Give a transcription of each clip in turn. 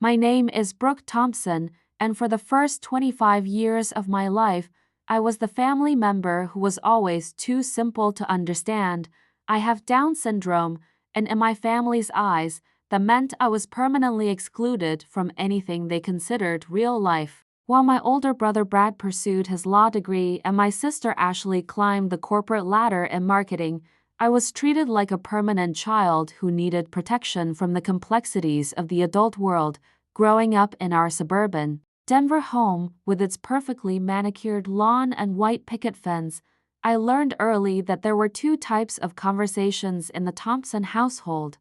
My name is Brooke Thompson, and for the first 25 years of my life, I was the family member who was always too simple to understand. I have Down syndrome, and in my family's eyes, that meant I was permanently excluded from anything they considered real life. While my older brother Brad pursued his law degree and my sister Ashley climbed the corporate ladder in marketing, I was treated like a permanent child who needed protection from the complexities of the adult world. Growing up in our suburban Denver home with its perfectly manicured lawn and white picket fence, I learned early that there were two types of conversations in the Thompson household: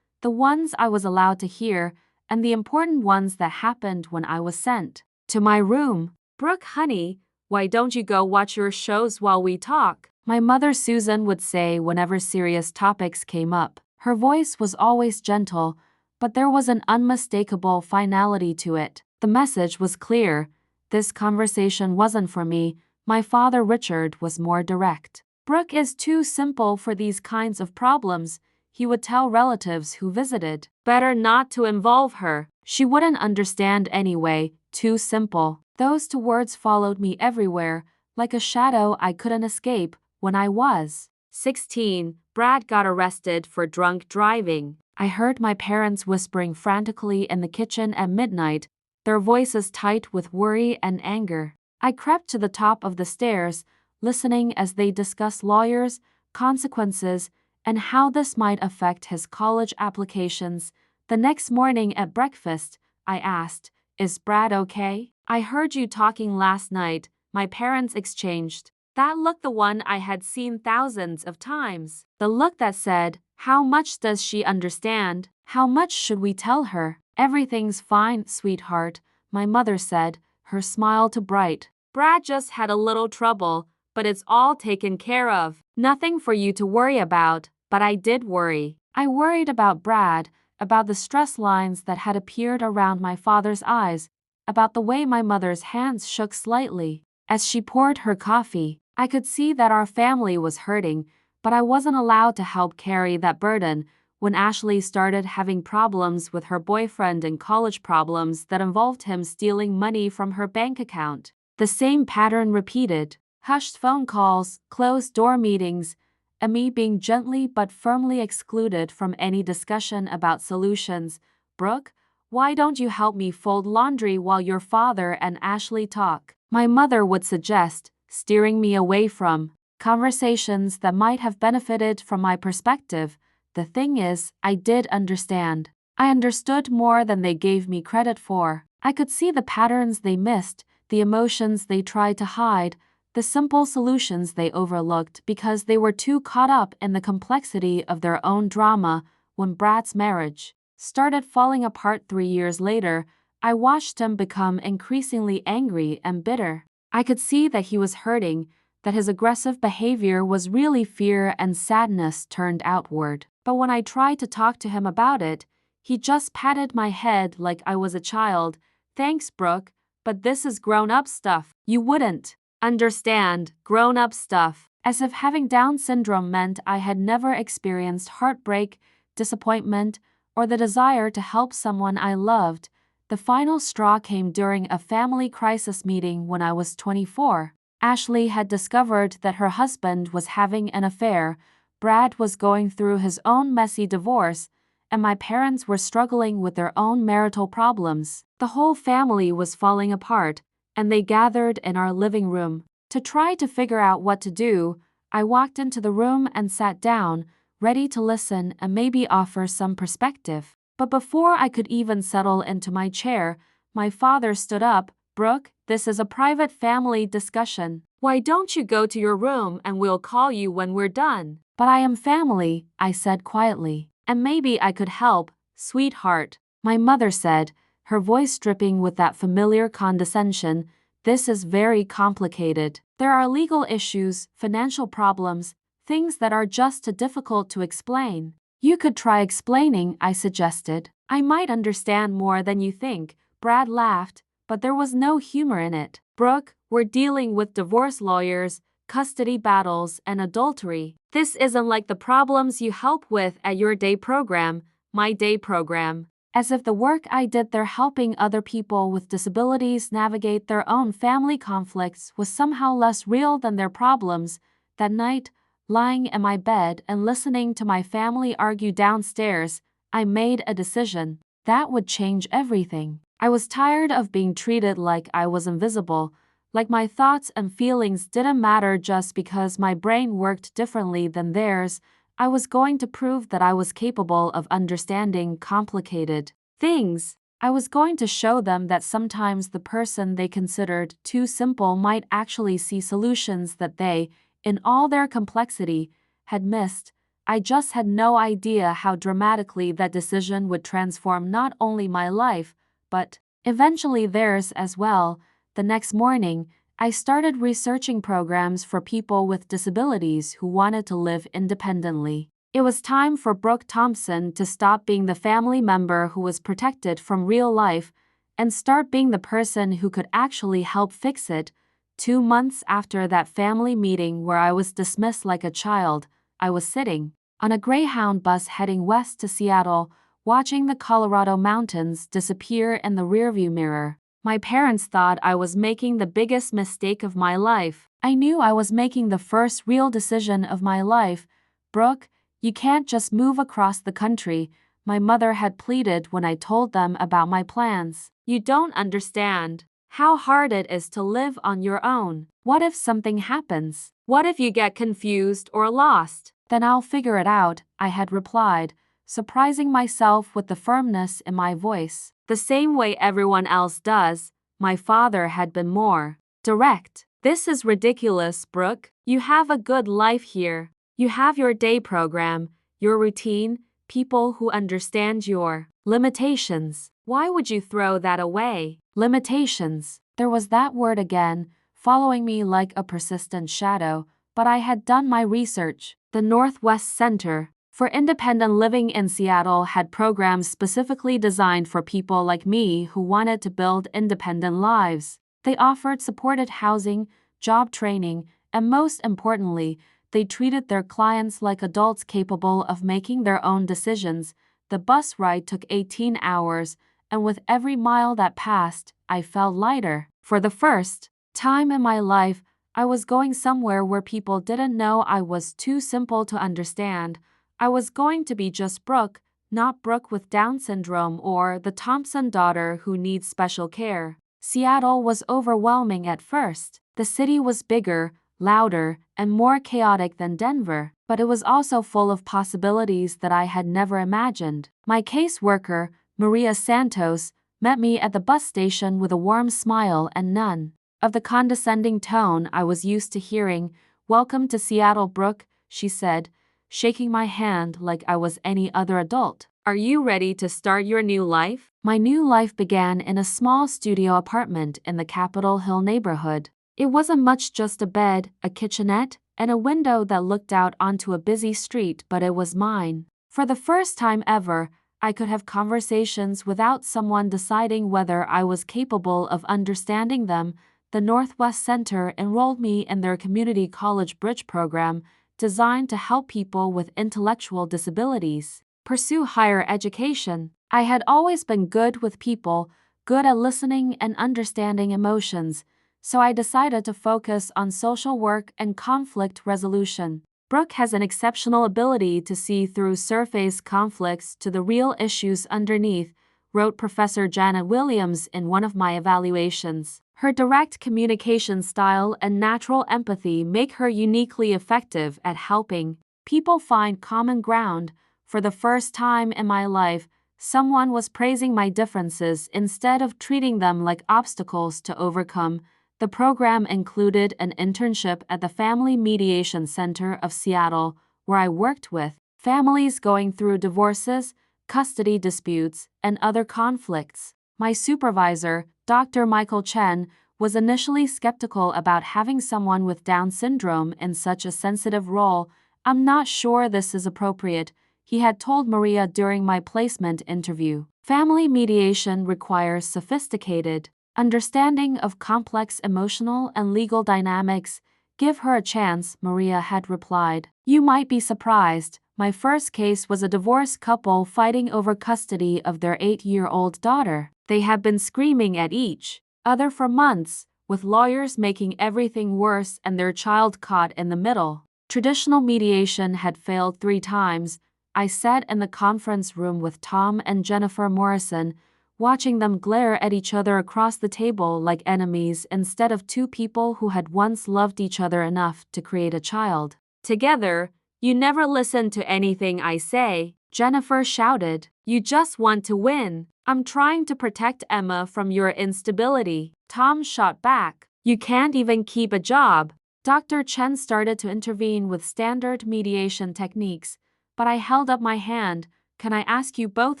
the ones I was allowed to hear and the important ones that happened when I was sent to my room. "Brooke, honey, why don't you go watch your shows while we talk?" my mother Susan would say whenever serious topics came up. Her voice was always gentle, but there was an unmistakable finality to it. The message was clear. This conversation wasn't for me. My father Richard was more direct. "Brooke is too simple for these kinds of problems," he would tell relatives who visited. "Better not to involve her. She wouldn't understand anyway. Too simple." Those two words followed me everywhere, like a shadow I couldn't escape. When I was 16, Brad got arrested for drunk driving. I heard my parents whispering frantically in the kitchen at midnight, their voices tight with worry and anger. I crept to the top of the stairs, listening as they discussed lawyers, consequences, and how this might affect his college applications. The next morning at breakfast, I asked, "Is Brad okay?" "I heard you talking last night," my parents exchanged. That look, the one I had seen thousands of times. The look that said, "How much does she understand? How much should we tell her?" "Everything's fine, sweetheart," my mother said, her smile too bright. "Brad just had a little trouble, but it's all taken care of. Nothing for you to worry about." But I did worry. I worried about Brad, about the stress lines that had appeared around my father's eyes, about the way my mother's hands shook slightly as she poured her coffee. I could see that our family was hurting, but I wasn't allowed to help carry that burden. When Ashley started having problems with her boyfriend and college problems that involved him stealing money from her bank account, the same pattern repeated. Hushed phone calls, closed-door meetings, and me being gently but firmly excluded from any discussion about solutions. "Brooke, why don't you help me fold laundry while your father and Ashley talk?" my mother would suggest, steering me away from conversations that might have benefited from my perspective. The thing is, I did understand. I understood more than they gave me credit for. I could see the patterns they missed, the emotions they tried to hide, the simple solutions they overlooked because they were too caught up in the complexity of their own drama. When Brad's marriage started falling apart 3 years later, I watched him become increasingly angry and bitter. I could see that he was hurting, that his aggressive behavior was really fear and sadness turned outward. But when I tried to talk to him about it, he just patted my head like I was a child. "Thanks, Brooke, but this is grown-up stuff. You wouldn't understand grown-up stuff." As if having Down syndrome meant I had never experienced heartbreak, disappointment, or the desire to help someone I loved. The final straw came during a family crisis meeting when I was 24. Ashley had discovered that her husband was having an affair, Brad was going through his own messy divorce, and my parents were struggling with their own marital problems. The whole family was falling apart, and they gathered in our living room. To try to figure out what to do, I walked into the room and sat down, ready to listen and maybe offer some perspective. But before I could even settle into my chair, my father stood up. "Brooke, this is a private family discussion. Why don't you go to your room and we'll call you when we're done?" "But I am family," I said quietly. "And maybe I could help, sweetheart," my mother said, her voice dripping with that familiar condescension. "This is very complicated. There are legal issues, financial problems, things that are just too difficult to explain." "You could try explaining," I suggested. "I might understand more than you think." Brad laughed, but there was no humor in it. "Brooke, we're dealing with divorce lawyers, custody battles, and adultery. This isn't like the problems you help with at your day program, my day program." as if the work I did there helping other people with disabilities navigate their own family conflicts was somehow less real than their problems. That night, lying in my bed and listening to my family argue downstairs, I made a decision that would change everything. I was tired of being treated like I was invisible, like my thoughts and feelings didn't matter just because my brain worked differently than theirs. I was going to prove that I was capable of understanding complicated things. I was going to show them that sometimes the person they considered too simple might actually see solutions that they, in all their complexity, had missed. I just had no idea how dramatically that decision would transform not only my life, but eventually theirs as well. The next morning, I started researching programs for people with disabilities who wanted to live independently. It was time for Brooke Thompson to stop being the family member who was protected from real life and start being the person who could actually help fix it. 2 months after that family meeting where I was dismissed like a child, I was sitting on a Greyhound bus heading west to Seattle, watching the Colorado mountains disappear in the rearview mirror. My parents thought I was making the biggest mistake of my life. I knew I was making the first real decision of my life. Brooke, you can't just move across the country, my mother had pleaded when I told them about my plans. You don't understand how hard it is to live on your own. What if something happens? What if you get confused or lost? Then I'll figure it out, I had replied, surprising myself with the firmness in my voice. The same way everyone else does, my father had been more direct. This is ridiculous, Brooke. You have a good life here. You have your day program, your routine, people who understand your limitations. Why would you throw that away? Limitations. There was that word again, following me like a persistent shadow, but I had done my research. The Northwest Center for Independent Living in Seattle had programs specifically designed for people like me who wanted to build independent lives. They offered supported housing, job training, and most importantly, they treated their clients like adults capable of making their own decisions. The bus ride took 18 hours, and with every mile that passed, I felt lighter. For the first time in my life, I was going somewhere where people didn't know I was too simple to understand. I was going to be just Brooke, not Brooke with Down syndrome or the Thompson daughter who needs special care. Seattle was overwhelming at first. The city was bigger, louder, and more chaotic than Denver, but it was also full of possibilities that I had never imagined. My caseworker, Maria Santos, met me at the bus station with a warm smile and none of the condescending tone I was used to hearing. "Welcome to Seattle, Brooke," she said, shaking my hand like I was any other adult. "Are you ready to start your new life?" My new life began in a small studio apartment in the Capitol Hill neighborhood. It wasn't much, just a bed, a kitchenette, and a window that looked out onto a busy street, but it was mine. For the first time ever, I could have conversations without someone deciding whether I was capable of understanding them. The Northwest Center enrolled me in their community college bridge program, designed to help people with intellectual disabilities pursue higher education. I had always been good with people, good at listening and understanding emotions, so I decided to focus on social work and conflict resolution. Brooke has an exceptional ability to see through surface conflicts to the real issues underneath, wrote Professor Janet Williams in one of my evaluations. Her direct communication style and natural empathy make her uniquely effective at helping people find common ground. For the first time in my life, someone was praising my differences instead of treating them like obstacles to overcome. The program included an internship at the Family Mediation Center of Seattle, where I worked with families going through divorces, custody disputes, and other conflicts. My supervisor, Dr. Michael Chen, was initially skeptical about having someone with Down syndrome in such a sensitive role. "I'm not sure this is appropriate," he had told Maria during my placement interview. "Family mediation requires sophisticated understanding of complex emotional and legal dynamics. Give her a chance," Maria had replied. "You might be surprised, My first case was a divorced couple fighting over custody of their 8-year-old daughter. They had been screaming at each other for months, with lawyers making everything worse and their child caught in the middle. Traditional mediation had failed 3 times. I sat in the conference room with Tom and Jennifer Morrison, watching them glare at each other across the table like enemies instead of 2 people who had once loved each other enough to create a child together. "You never listen to anything I say," Jennifer shouted. "You just want to win." "I'm trying to protect Emma from your instability," Tom shot back. "You can't even keep a job." Dr. Chen started to intervene with standard mediation techniques, but I held up my hand. "Can I ask you both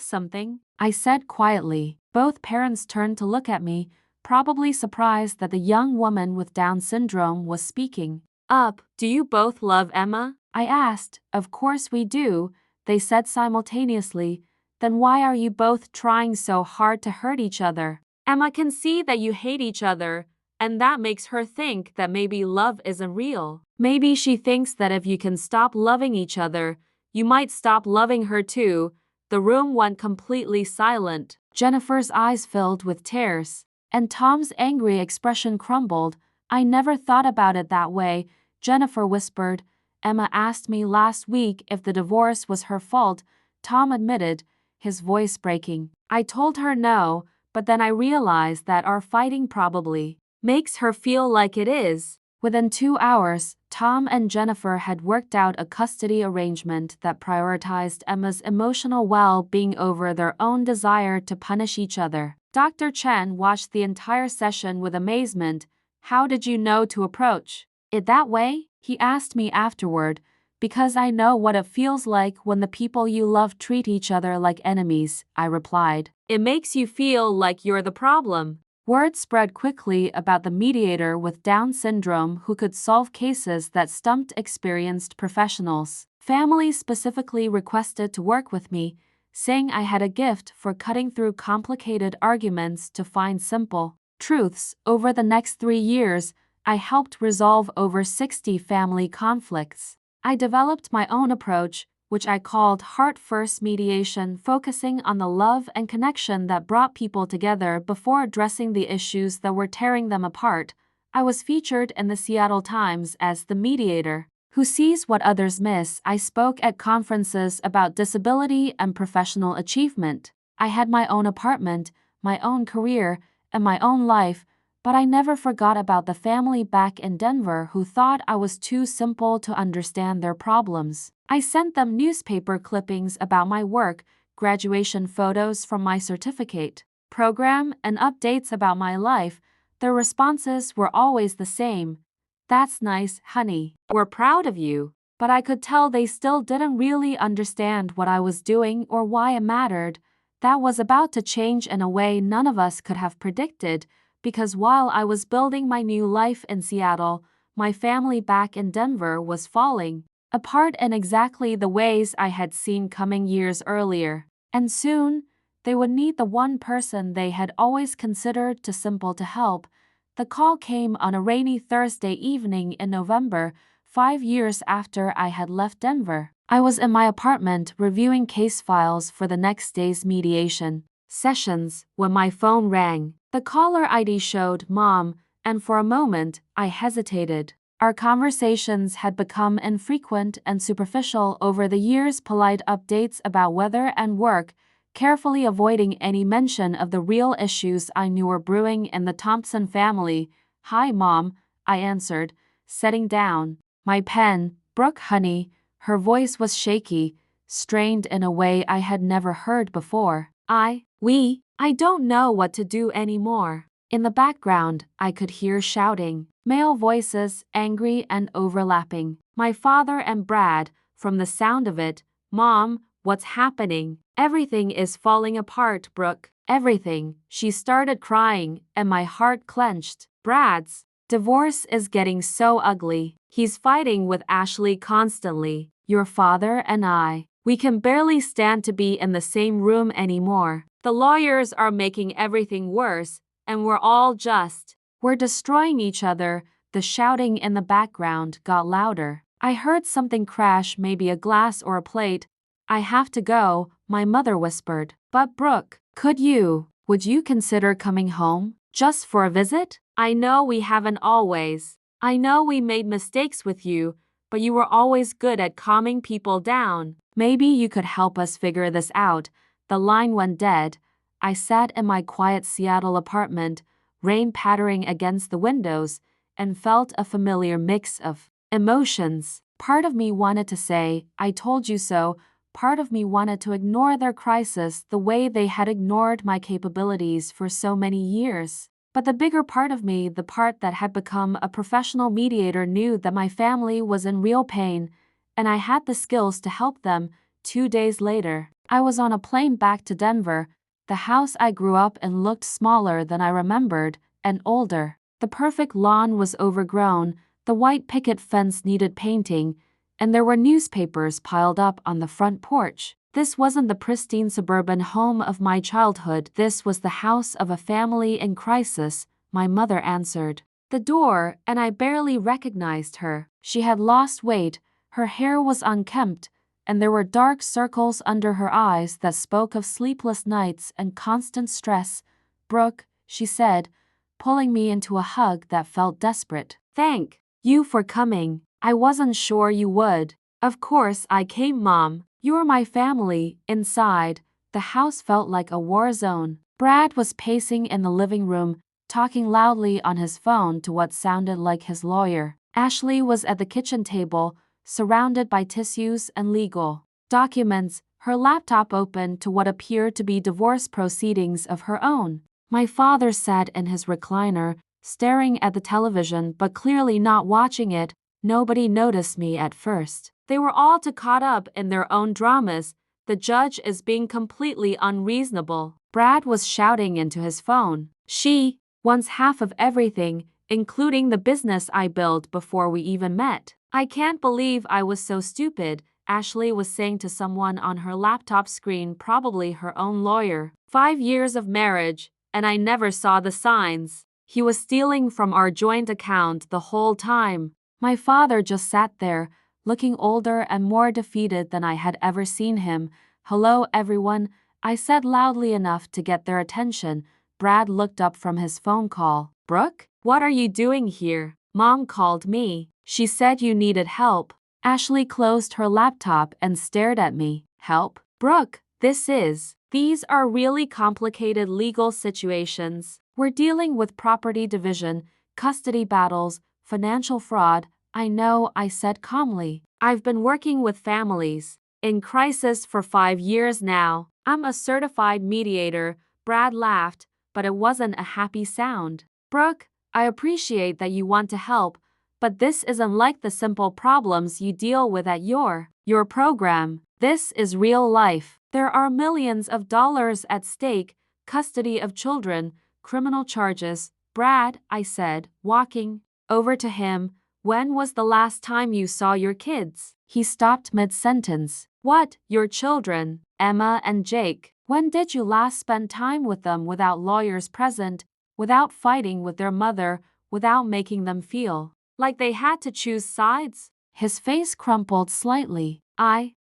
something?" I said quietly. Both parents turned to look at me, probably surprised that the young woman with Down syndrome was speaking up. "Do you both love Emma?" I asked. "Of course we do," they said simultaneously. "Then why are you both trying so hard to hurt each other?" "Emma can see that you hate each other, and that makes her think that maybe love isn't real. Maybe she thinks that if you can stop loving each other, you might stop loving her too." The room went completely silent. Jennifer's eyes filled with tears, and Tom's angry expression crumbled. "I never thought about it that way," Jennifer whispered. "Emma asked me last week if the divorce was her fault," Tom admitted, his voice breaking. "I told her no, but then I realized that our fighting probably makes her feel like it is." Within 2 hours, Tom and Jennifer had worked out a custody arrangement that prioritized Emma's emotional well-being over their own desire to punish each other. Dr. Chen watched the entire session with amazement. "How did you know to approach it that way?" he asked me afterward. "Because I know what it feels like when the people you love treat each other like enemies," I replied. "It makes you feel like you're the problem." Word spread quickly about the mediator with Down syndrome who could solve cases that stumped experienced professionals. Families specifically requested to work with me, saying I had a gift for cutting through complicated arguments to find simple truths. Over the next 3 years, I helped resolve over 60 family conflicts. I developed my own approach, which I called Heart-First Mediation, focusing on the love and connection that brought people together before addressing the issues that were tearing them apart. I was featured in the Seattle Times as the mediator who sees what others miss. I spoke at conferences about disability and professional achievement. I had my own apartment, my own career, and my own life, but I never forgot about the family back in Denver who thought I was too simple to understand their problems. I sent them newspaper clippings about my work, graduation photos from my certificate program, and updates about my life. Their responses were always the same. "That's nice, honey. We're proud of you." But I could tell they still didn't really understand what I was doing or why it mattered. That was about to change in a way none of us could have predicted, because while I was building my new life in Seattle, my family back in Denver was falling apart in exactly the ways I had seen coming years earlier. And soon, they would need the one person they had always considered too simple to help. The call came on a rainy Thursday evening in November, 5 years after I had left Denver. I was in my apartment reviewing case files for the next day's mediation sessions when my phone rang. The caller ID showed Mom, and for a moment, I hesitated. Our conversations had become infrequent and superficial over the years, polite updates about weather and work, carefully avoiding any mention of the real issues I knew were brewing in the Thompson family. "Hi, Mom," I answered, setting down my pen. "Brooke, honey." Her voice was shaky, strained in a way I had never heard before. I don't know what to do anymore." In the background, I could hear shouting, male voices, angry and overlapping. My father and Brad, from the sound of it. "Mom, what's happening?" "Everything is falling apart, Brooke. Everything." She started crying, and my heart clenched. "Brad's divorce is getting so ugly. He's fighting with Ashley constantly. Your father and we can barely stand to be in the same room anymore. The lawyers are making everything worse, and we're destroying each other." The shouting in the background got louder. I heard something crash, maybe a glass or a plate. I have to go, my mother whispered. But Brooke, would you consider coming home? Just for a visit? I know we haven't always. I know we made mistakes with you, but you were always good at calming people down. Maybe you could help us figure this out. The line went dead. I sat in my quiet Seattle apartment, rain pattering against the windows, and felt a familiar mix of emotions. Part of me wanted to say, I told you so. Part of me wanted to ignore their crisis the way they had ignored my capabilities for so many years. But the bigger part of me, the part that had become a professional mediator, knew that my family was in real pain, and I had the skills to help them. 2 days later, I was on a plane back to Denver. The house I grew up in looked smaller than I remembered, and older. The perfect lawn was overgrown, the white picket fence needed painting, and there were newspapers piled up on the front porch. This wasn't the pristine suburban home of my childhood. This was the house of a family in crisis, my mother answered the door, and I barely recognized her. She had lost weight, her hair was unkempt, and there were dark circles under her eyes that spoke of sleepless nights and constant stress. Brooke, she said, pulling me into a hug that felt desperate. Thank you for coming. I wasn't sure you would. Of course I came, Mom. You're my family. Inside, the house felt like a war zone. Brad was pacing in the living room, talking loudly on his phone to what sounded like his lawyer. Ashley was at the kitchen table, surrounded by tissues and legal documents, her laptop open to what appeared to be divorce proceedings of her own. My father sat in his recliner, staring at the television but clearly not watching it. Nobody noticed me at first. They were all too caught up in their own dramas. The judge is being completely unreasonable. Brad was shouting into his phone. She wants half of everything, including the business I built before we even met. I can't believe I was so stupid, Ashley was saying to someone on her laptop screen, probably her own lawyer. 5 years of marriage, and I never saw the signs. He was stealing from our joint account the whole time. My father just sat there, looking older and more defeated than I had ever seen him. Hello, everyone, I said loudly enough to get their attention. Brad looked up from his phone call. Brooke, what are you doing here? Mom called me. She said you needed help. Ashley closed her laptop and stared at me. Help? Brooke, these are really complicated legal situations. We're dealing with property division, custody battles, financial fraud. I know, I said calmly. I've been working with families in crisis for 5 years now. I'm a certified mediator. Brad laughed, but it wasn't a happy sound. Brooke, I appreciate that you want to help, but this isn't like the simple problems you deal with at your program. This is real life. There are millions of dollars at stake, custody of children, criminal charges. Brad, I said, walking over to him, when was the last time you saw your kids? He stopped mid-sentence. What, your children? Emma and Jake. When did you last spend time with them without lawyers present, without fighting with their mother, without making them feel like they had to choose sides? His face crumpled slightly.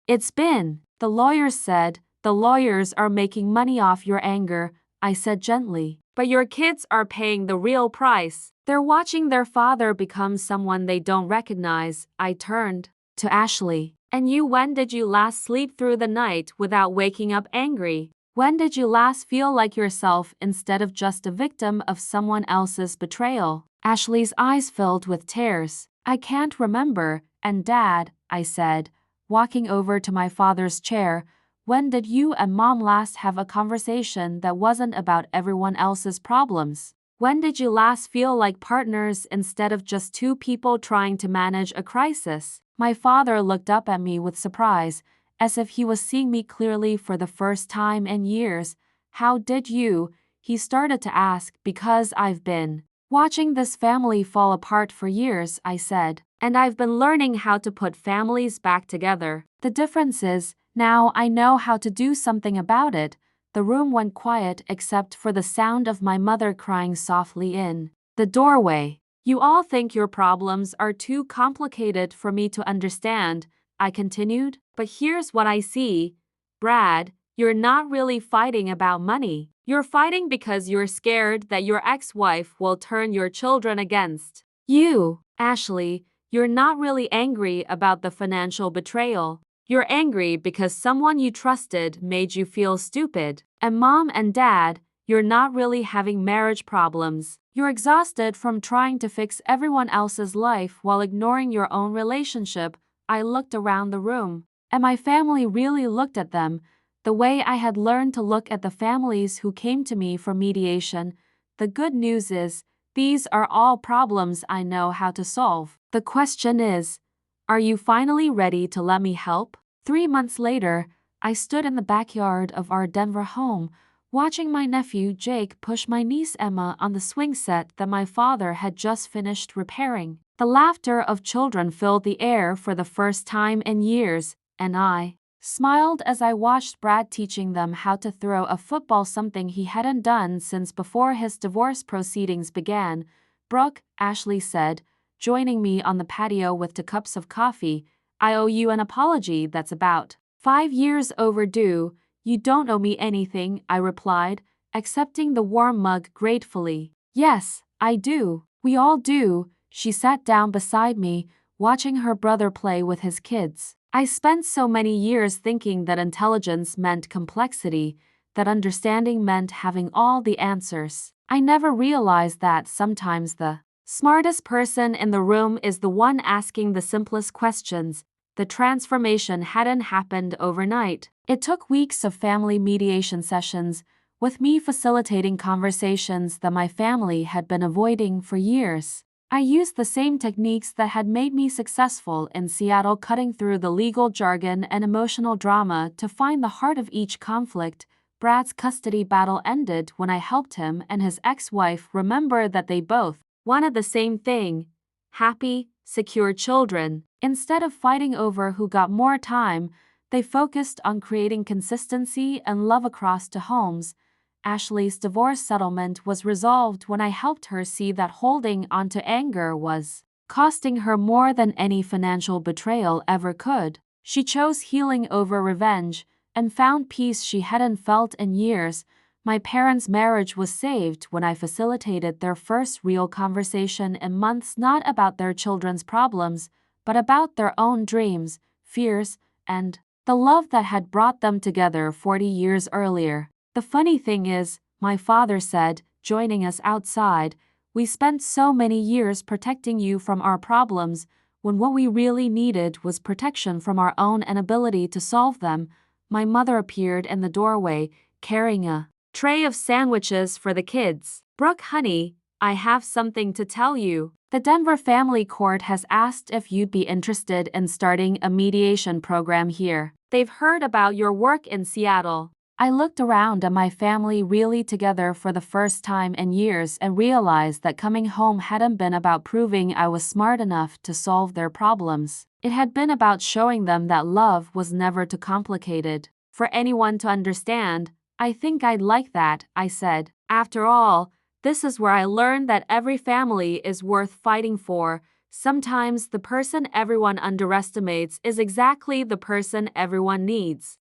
It's been, the lawyers said. The lawyers are making money off your anger, I said gently. But your kids are paying the real price. They're watching their father become someone they don't recognize. I turned to Ashley. And you, when did you last sleep through the night without waking up angry? When did you last feel like yourself instead of just a victim of someone else's betrayal? Ashley's eyes filled with tears. I can't remember. And Dad, I said, walking over to my father's chair, when did you and Mom last have a conversation that wasn't about everyone else's problems? When did you last feel like partners instead of just two people trying to manage a crisis? My father looked up at me with surprise, as if he was seeing me clearly for the first time in years. How did you? He started to ask. Because I've been watching this family fall apart for years, I said. And I've been learning how to put families back together. The difference is, now I know how to do something about it. The room went quiet except for the sound of my mother crying softly in the doorway. You all think your problems are too complicated for me to understand, I continued. But here's what I see. Brad, you're not really fighting about money. You're fighting because you're scared that your ex-wife will turn your children against you. Ashley, you're not really angry about the financial betrayal. You're angry because someone you trusted made you feel stupid. And Mom and Dad, you're not really having marriage problems. You're exhausted from trying to fix everyone else's life while ignoring your own relationship. I looked around the room, and my family really looked at them, the way I had learned to look at the families who came to me for mediation. The good news is, these are all problems I know how to solve. The question is, are you finally ready to let me help? 3 months later, I stood in the backyard of our Denver home, watching my nephew Jake push my niece Emma on the swing set that my father had just finished repairing. The laughter of children filled the air for the first time in years, and I smiled as I watched Brad teaching them how to throw a football, something he hadn't done since before his divorce proceedings began. Brooke, Ashley said, joining me on the patio with 2 cups of coffee, I owe you an apology that's about 5 years overdue. You don't owe me anything, I replied, accepting the warm mug gratefully. Yes, I do. We all do. She sat down beside me, watching her brother play with his kids. I spent so many years thinking that intelligence meant complexity, that understanding meant having all the answers. I never realized that sometimes the smartest person in the room is the one asking the simplest questions. The transformation hadn't happened overnight. It took weeks of family mediation sessions, with me facilitating conversations that my family had been avoiding for years. I used the same techniques that had made me successful in Seattle, cutting through the legal jargon and emotional drama to find the heart of each conflict. Brad's custody battle ended when I helped him and his ex-wife remember that they both wanted the same thing: happy, secure children. Instead of fighting over who got more time, they focused on creating consistency and love across 2 homes. Ashley's divorce settlement was resolved when I helped her see that holding onto anger was costing her more than any financial betrayal ever could. She chose healing over revenge and found peace she hadn't felt in years. My parents' marriage was saved when I facilitated their first real conversation in months, not about their children's problems, but about their own dreams, fears, and the love that had brought them together 40 years earlier. The funny thing is, my father said, joining us outside, we spent so many years protecting you from our problems, when what we really needed was protection from our own inability to solve them. My mother appeared in the doorway, carrying a tray of sandwiches for the kids. Brooke, honey, I have something to tell you. The Denver Family Court has asked if you'd be interested in starting a mediation program here. They've heard about your work in Seattle. I looked around at my family really together for the first time in years and realized that coming home hadn't been about proving I was smart enough to solve their problems. It had been about showing them that love was never too complicated for anyone to understand. I think I'd like that, I said. After all, this is where I learned that every family is worth fighting for. Sometimes the person everyone underestimates is exactly the person everyone needs.